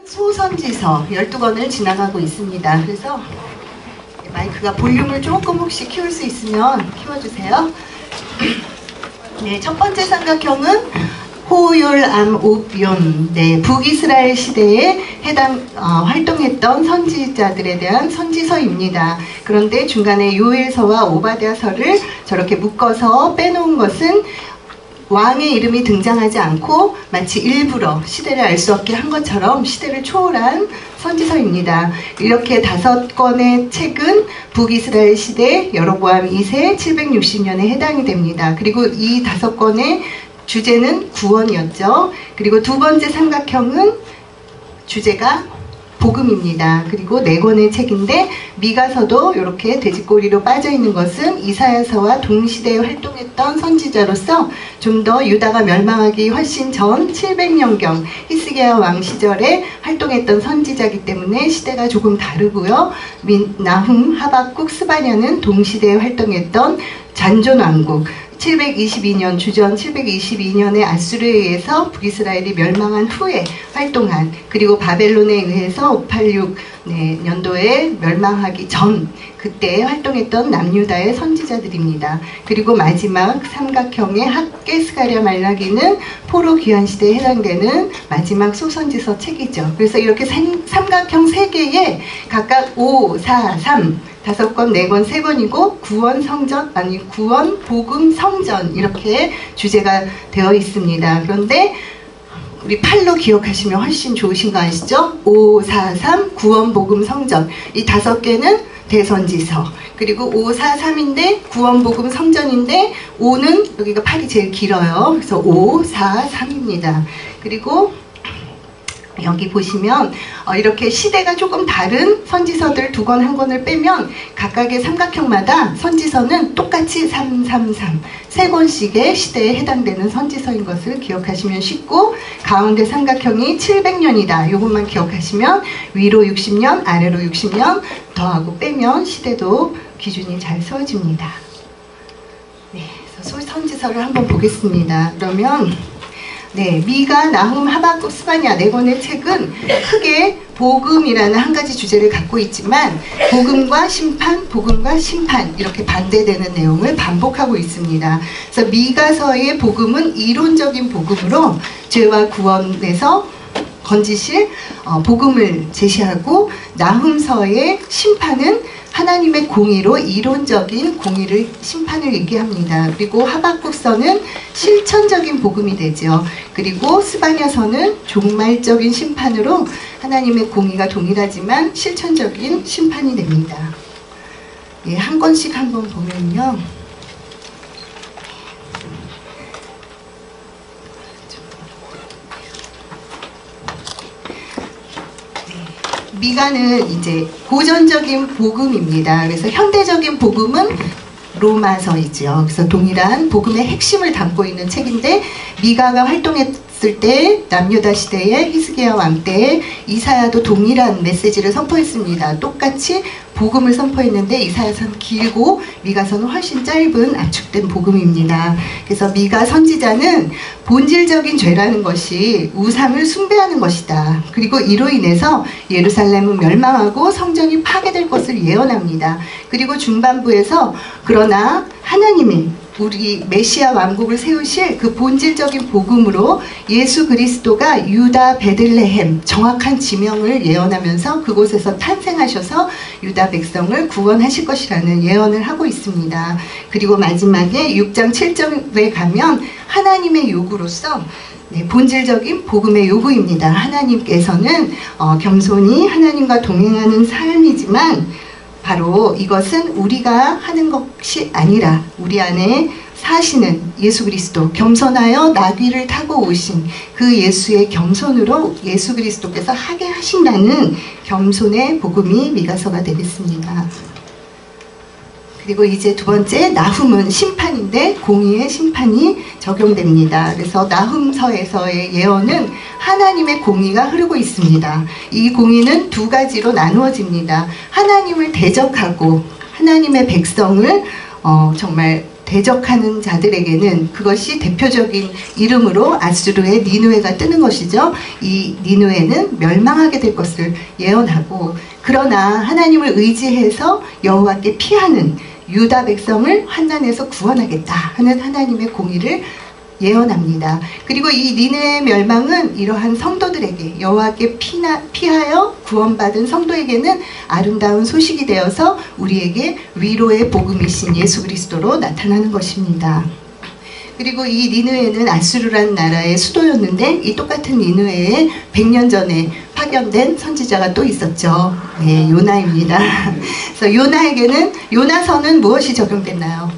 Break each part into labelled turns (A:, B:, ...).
A: 소선지서 12권을 지나가고 있습니다. 그래서 마이크가 볼륨을 조금 혹시 키울 수 있으면 키워주세요. 네, 첫 번째 삼각형은 호율암 옵yon, 네, 북이스라엘 시대에 활동했던 선지자들에 대한 선지서입니다. 그런데 중간에 요엘서와 오바댜서를 저렇게 묶어서 빼놓은 것은 왕의 이름이 등장하지 않고 마치 일부러 시대를 알 수 없게 한 것처럼 시대를 초월한 선지서입니다. 이렇게 5권의 책은 북이스라엘 시대 여로보암 2세 760년에 해당이 됩니다. 그리고 이 5권의 주제는 구원이었죠. 그리고 두 번째 삼각형은 주제가 복음입니다. 그리고 4권의 책인데 미가서도 이렇게 돼지꼬리로 빠져있는 것은 이사야서와 동시대에 활동했던 선지자로서 좀 더 유다가 멸망하기 훨씬 전 700년경 히스기야 왕 시절에 활동했던 선지자이기 때문에 시대가 조금 다르고요. 나훔, 하박국, 스바냐는 동시대에 활동했던 잔존왕국 722년 주전 722년에 아수르에 의해서 북이스라엘이 멸망한 후에 활동한, 그리고 바벨론에 의해서 586 년도에 멸망하기 전 그때 활동했던 남유다의 선지자들입니다. 그리고 마지막 삼각형의 학계 스가랴 말라기는 포로 귀환 시대에 해당되는 마지막 소선지서 책이죠. 그래서 이렇게 삼각형 3개에 각각 5, 4, 3 5권, 4권, 3권이고 구원, 복음, 성전 이렇게 주제가 되어 있습니다. 그런데 우리 8로 기억하시면 훨씬 좋으신 거 아시죠? 5, 4, 3, 구원, 복음, 성전 이 5개는 대선지서, 그리고 5, 4, 3인데 구원, 복음, 성전인데 5는 여기가 8이 제일 길어요. 그래서 5, 4, 3입니다. 그리고 여기 보시면 이렇게 시대가 조금 다른 선지서들 2권, 1권을 빼면 각각의 삼각형마다 선지서는 똑같이 3, 3, 3 3권씩의 시대에 해당되는 선지서인 것을 기억하시면 쉽고, 가운데 삼각형이 700년이다. 이것만 기억하시면 위로 60년, 아래로 60년 더하고 빼면 시대도 기준이 잘 세워집니다. 네, 그래서 선지서를 한번 보겠습니다. 그러면 미가, 나훔, 하박국, 스바냐 4권의 책은 크게 복음이라는 한 가지 주제를 갖고 있지만 복음과 심판 이렇게 반대되는 내용을 반복하고 있습니다. 그래서 미가서의 복음은 이론적인 복음으로 죄와 구원에서 건지실 복음을 제시하고, 나훔서의 심판은 하나님의 공의로 이론적인 공의를 심판을 얘기합니다. 그리고 하박국서는 실천적인 복음이 되죠. 그리고 스바냐서는 종말적인 심판으로 하나님의 공의가 동일하지만 실천적인 심판이 됩니다. 예, 한 권씩 한번 보면요. 미가는 이제 고전적인 복음입니다. 그래서 현대적인 복음은 로마서이죠. 그래서 동일한 복음의 핵심을 담고 있는 책인데, 미가가 활동했을 때 남유다 시대에 히스기야 왕 때에 이사야도 동일한 메시지를 선포했습니다. 똑같이 복음을 선포했는데 이사야서는 길고 미가서는 훨씬 짧은 압축된 복음입니다. 그래서 미가 선지자는 본질적인 죄라는 것이 우상을 숭배하는 것이다. 그리고 이로 인해서 예루살렘은 멸망하고 성전이 파괴될 것을 예언합니다. 그리고 중반부에서 그러나 하나님이 우리 메시아 왕국을 세우실 그 본질적인 복음으로 예수 그리스도가 유다 베들레헴 정확한 지명을 예언하면서 그곳에서 탄생하셔서 유다 백성을 구원하실 것이라는 예언을 하고 있습니다. 그리고 마지막에 6장 7절에 가면 하나님의 요구로서 본질적인 복음의 요구입니다. 하나님께서는 겸손히 하나님과 동행하는 삶이지만 바로 이것은 우리가 하는 것이 아니라 우리 안에 사시는 예수 그리스도, 겸손하여 나귀를 타고 오신 그 예수의 겸손으로 예수 그리스도께서 하게 하신다는 겸손의 복음이 미가서가 되겠습니다. 그리고 이제 두 번째 나훔은 심판인데 공의의 심판이 적용됩니다. 그래서 나훔서에서의 예언은 하나님의 공의가 흐르고 있습니다. 이 공의는 2가지로 나누어집니다. 하나님을 대적하고 하나님의 백성을 정말 대적하는 자들에게는 그것이 대표적인 이름으로 아수르의 니느웨가 뜨는 것이죠. 이 니느웨는 멸망하게 될 것을 예언하고, 그러나 하나님을 의지해서 여호와께 피하는 유다 백성을 환난에서 구원하겠다 하는 하나님의 공의를 예언합니다. 그리고 이 니느웨의 멸망은 이러한 성도들에게, 여호와께 피하여 구원받은 성도에게는 아름다운 소식이 되어서 우리에게 위로의 복음이신 예수 그리스도로 나타나는 것입니다. 그리고 이 니느웨는 아수르라는 나라의 수도였는데, 이 똑같은 니느웨에 100년 전에 파견된 선지자가 또 있었죠. 네, 요나입니다. 그래서 요나에게는, 요나서는 무엇이 적용됐나요?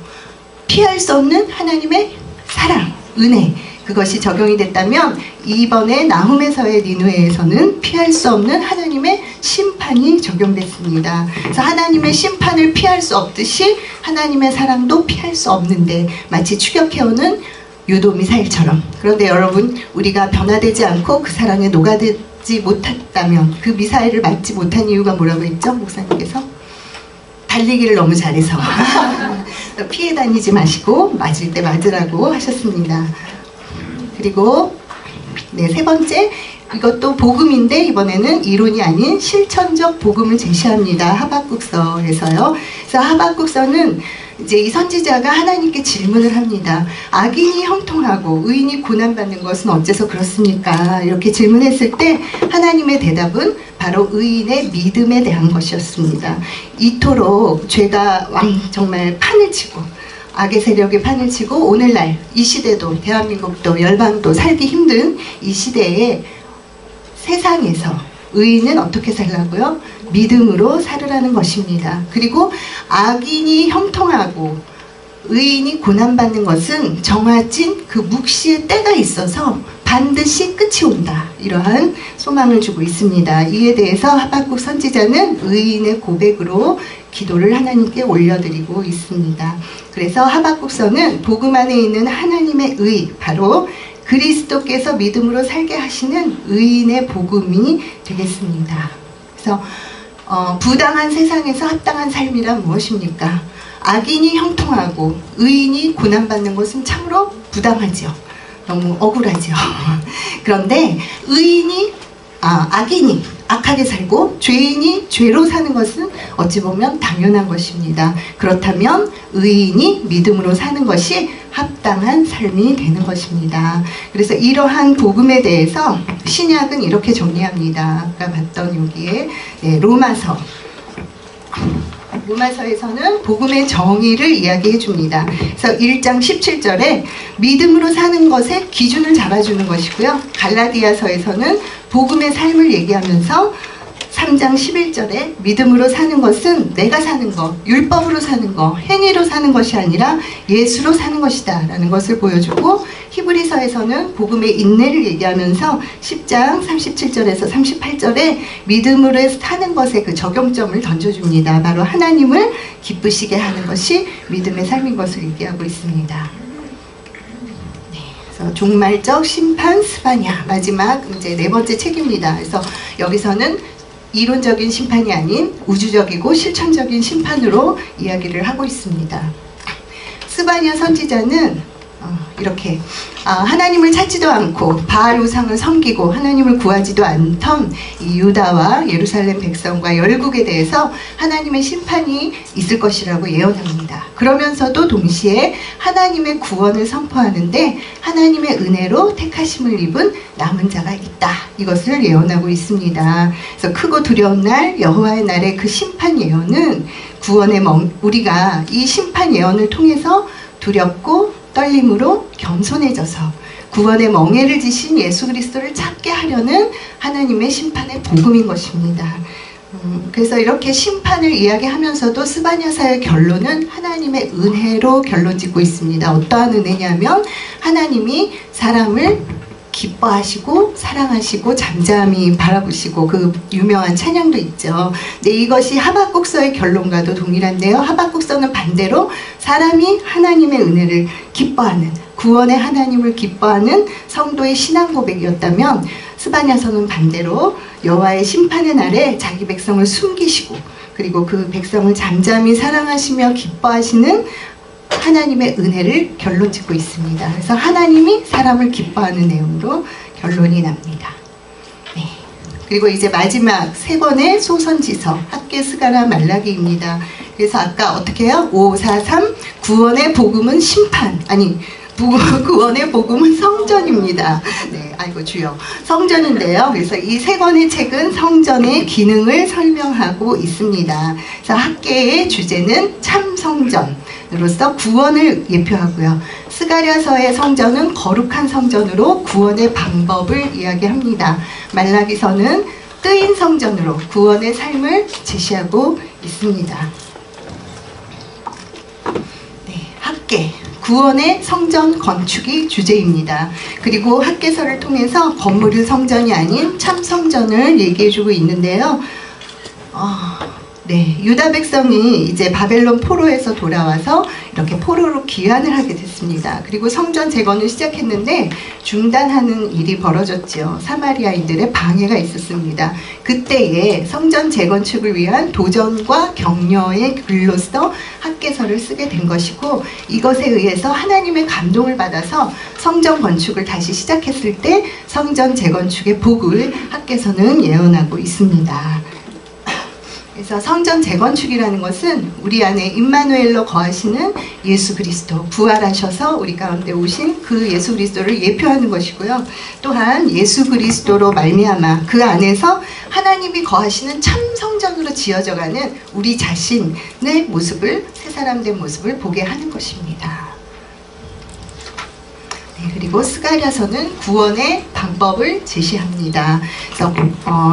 A: 피할 수 없는 하나님의 사랑, 은혜, 그것이 적용이 됐다면, 이번에 나훔에서의 니느웨에서는 피할 수 없는 하나님의 심판이 적용됐습니다. 그래서 하나님의 심판을 피할 수 없듯이 하나님의 사랑도 피할 수 없는데, 마치 추격해오는 유도미사일처럼. 그런데 여러분, 우리가 변화되지 않고 그 사랑에 녹아들지 못했다면, 그 미사일을 맞지 못한 이유가 뭐라고 했죠? 목사님께서? 달리기를 너무 잘해서. 피해 다니지 마시고 맞을 때 맞으라고 하셨습니다. 그리고 네, 세 번째, 이것도 복음인데 이번에는 이론이 아닌 실천적 복음을 제시합니다. 하박국서에서요. 그래서 하박국서는 이제 이 선지자가 하나님께 질문을 합니다. 악인이 형통하고 의인이 고난받는 것은 어째서 그렇습니까? 이렇게 질문했을 때 하나님의 대답은 바로 의인의 믿음에 대한 것이었습니다. 이토록 죄가 정말 판을 치고, 악의 세력이 판을 치고, 오늘날 이 시대도, 대한민국도, 열방도 살기 힘든 이 시대에 세상에서 의인은 어떻게 살라고요? 믿음으로 살으라는 것입니다. 그리고 악인이 형통하고 의인이 고난받는 것은 정해진 그 묵시의 때가 있어서 반드시 끝이 온다. 이러한 소망을 주고 있습니다. 이에 대해서 하박국 선지자는 의인의 고백으로 기도를 하나님께 올려드리고 있습니다. 그래서 하박국서는 복음 안에 있는 하나님의 의, 바로 그리스도께서 믿음으로 살게 하시는 의인의 복음이 되겠습니다. 그래서 부당한 세상에서 합당한 삶이란 무엇입니까? 악인이 형통하고 의인이 고난받는 것은 참으로 부당하죠. 너무 억울하죠. 그런데 악인이 악하게 살고 죄인이 죄로 사는 것은 어찌 보면 당연한 것입니다. 그렇다면 의인이 믿음으로 사는 것이 합당한 삶이 되는 것입니다. 그래서 이러한 복음에 대해서 신약은 이렇게 정리합니다. 아까 봤던 여기에 로마서에서는 복음의 정의를 이야기해 줍니다. 그래서 1장 17절에 믿음으로 사는 것의 기준을 잡아주는 것이고요. 갈라디아서에서는 복음의 삶을 얘기하면서 3장 11절에 믿음으로 사는 것은 내가 사는 것, 율법으로 사는 것, 행위로 사는 것이 아니라 예수로 사는 것이다 라는 것을 보여주고, 히브리서에서는 복음의 인내를 얘기하면서 10장 37절에서 38절에 믿음으로 사는 것의 그 적용점을 던져줍니다. 바로 하나님을 기쁘시게 하는 것이 믿음의 삶인 것을 얘기하고 있습니다. 네, 그래서 종말적 심판 스바냐, 마지막 이제 네 번째 책입니다. 그래서 여기서는 이론적인 심판이 아닌 우주적이고 실천적인 심판으로 이야기를 하고 있습니다. 스바냐 선지자는 이렇게 하나님을 찾지도 않고 바알 우상을 섬기고 하나님을 구하지도 않던 이 유다와 예루살렘 백성과 열국에 대해서 하나님의 심판이 있을 것이라고 예언합니다. 그러면서도 동시에 하나님의 구원을 선포하는데 하나님의 은혜로 택하심을 입은 남은 자가 있다. 이것을 예언하고 있습니다. 그래서 크고 두려운 날, 여호와의 날의 그 심판 예언은 우리가 이 심판 예언을 통해서 두렵고 떨림으로 겸손해져서 구원의 멍에를 지신 예수 그리스도를 찾게 하려는 하나님의 심판의 복음인 것입니다. 그래서 이렇게 심판을 이야기하면서도 스바냐서의 결론은 하나님의 은혜로 결론짓고 있습니다. 어떠한 은혜냐면 하나님이 사람을 기뻐하시고 사랑하시고 잠잠히 바라보시고, 그 유명한 찬양도 있죠. 근데 이것이 하박국서의 결론과도 동일한데요. 하박국서는 반대로 사람이 하나님의 은혜를 기뻐하는, 구원의 하나님을 기뻐하는 성도의 신앙 고백이었다면, 스바냐서는 반대로 여호와의 심판의 날에 자기 백성을 숨기시고 그리고 그 백성을 잠잠히 사랑하시며 기뻐하시는 하나님의 은혜를 결론 짓고 있습니다. 그래서 하나님이 사람을 기뻐하는 내용으로 결론이 납니다. 네. 그리고 이제 마지막 세 권의 소선지서 학개, 스가랴, 말라기입니다. 그래서 아까 어떻게 해요? 5, 4, 3 구원의 복음은 심판, 아니 구원의 복음은 성전입니다. 네, 아이고 주여, 성전인데요. 그래서 이 세 권의 책은 성전의 기능을 설명하고 있습니다. 그래서 학개의 주제는 참 성전으로서 구원을 예표하고요. 스가랴서의 성전은 거룩한 성전으로 구원의 방법을 이야기합니다. 말라기서는 뜨인 성전으로 구원의 삶을 제시하고 있습니다. 네, 학개. 구원의 성전 건축이 주제입니다. 그리고 학개서를 통해서 건물의 성전이 아닌 참 성전을 얘기해주고 있는데요. 네, 유다 백성이 이제 바벨론 포로에서 돌아와서 이렇게 포로로 귀환을 하게 됐습니다. 그리고 성전 재건을 시작했는데 중단하는 일이 벌어졌죠. 사마리아인들의 방해가 있었습니다. 그때에 성전 재건축을 위한 도전과 격려의 글로서 학개서를 쓰게 된 것이고, 이것에 의해서 하나님의 감동을 받아서 성전 건축을 다시 시작했을 때 성전 재건축의 복을 학개서는 예언하고 있습니다. 그래서 성전 재건축이라는 것은 우리 안에 임마누엘로 거하시는 예수 그리스도, 부활하셔서 우리 가운데 오신 그 예수 그리스도를 예표하는 것이고요. 또한 예수 그리스도로 말미암아 그 안에서 하나님이 거하시는 참 성전으로 지어져가는 우리 자신의 모습을, 새 사람 된 모습을 보게 하는 것입니다. 네, 그리고 스가랴서는 구원의 방법을 제시합니다. 그래서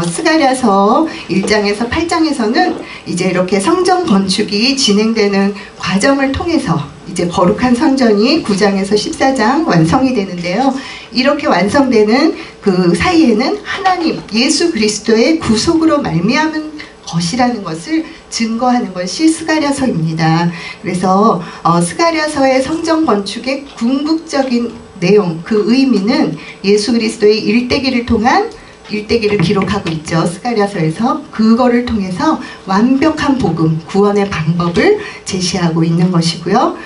A: 스가랴서 1장에서 8장에서는 이제 이렇게 성전 건축이 진행되는 과정을 통해서 이제 거룩한 성전이 9장에서 14장 완성이 되는데요. 이렇게 완성되는 그 사이에는 하나님, 예수 그리스도의 구속으로 말미암은 것이라는 것을 증거하는 것이 스가랴서입니다. 그래서 스가랴서의 성전 건축의 궁극적인 내용, 그 의미는 예수 그리스도의 일대기를 통한 일대기를 기록하고 있죠. 스가랴서에서 그거를 통해서 완벽한 복음, 구원의 방법을 제시하고 있는 것이고요.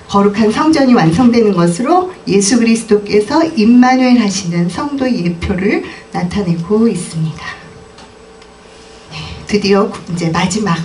A: 거룩한 성전이 완성되는 것으로 예수 그리스도께서 임마누엘 하시는 성도의 예표를 나타내고 있습니다. 네, 드디어 이제 마지막,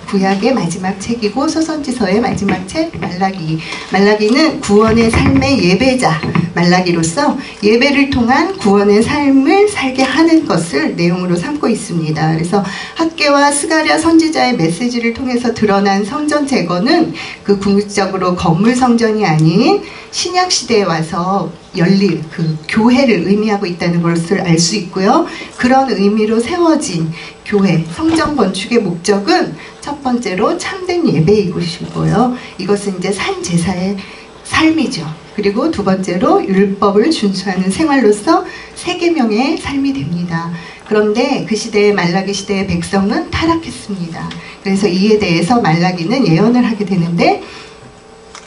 A: 구약의 마지막 책이고 소선지서의 마지막 책 말라기. 말라기는 구원의 삶의 예배자, 말라기로서 예배를 통한 구원의 삶을 살게 하는 것을 내용으로 삼고 있습니다. 그래서 학개와 스가랴 선지자의 메시지를 통해서 드러난 성전 재건은 그 궁극적으로 건물 성전이 아닌 신약 시대에 와서 열릴 그 교회를 의미하고 있다는 것을 알 수 있고요. 그런 의미로 세워진 교회, 성전 건축의 목적은 첫 번째로 참된 예배인 것이고요. 이것은 이제 산 제사의 삶이죠. 그리고 두 번째로 율법을 준수하는 생활로서 세계명의 삶이 됩니다. 그런데 그 시대의 말라기 시대의 백성은 타락했습니다. 그래서 이에 대해서 말라기는 예언을 하게 되는데,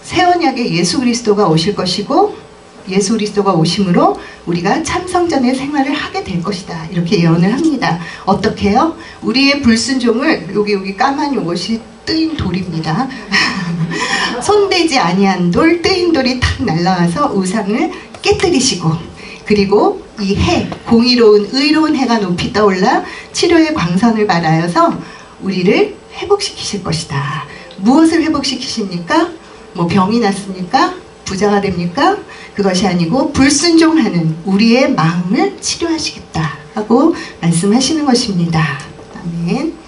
A: 새 언약에 예수 그리스도가 오실 것이고 예수 그리스도가 오심으로 우리가 참성전의 생활을 하게 될 것이다, 이렇게 예언을 합니다. 어떻게 해요? 우리의 불순종을, 여기 까만 요것이 뜨인 돌입니다. 손대지 아니한 돌, 뜨인 돌이 탁 날라와서 우상을 깨뜨리시고, 그리고 이 해, 공의로운 의로운 해가 높이 떠올라 치료의 광선을 발하여서 우리를 회복시키실 것이다. 무엇을 회복시키십니까? 뭐 병이 났습니까? 부자가 됩니까? 그것이 아니고 불순종하는 우리의 마음을 치료하시겠다 하고 말씀하시는 것입니다. 아멘.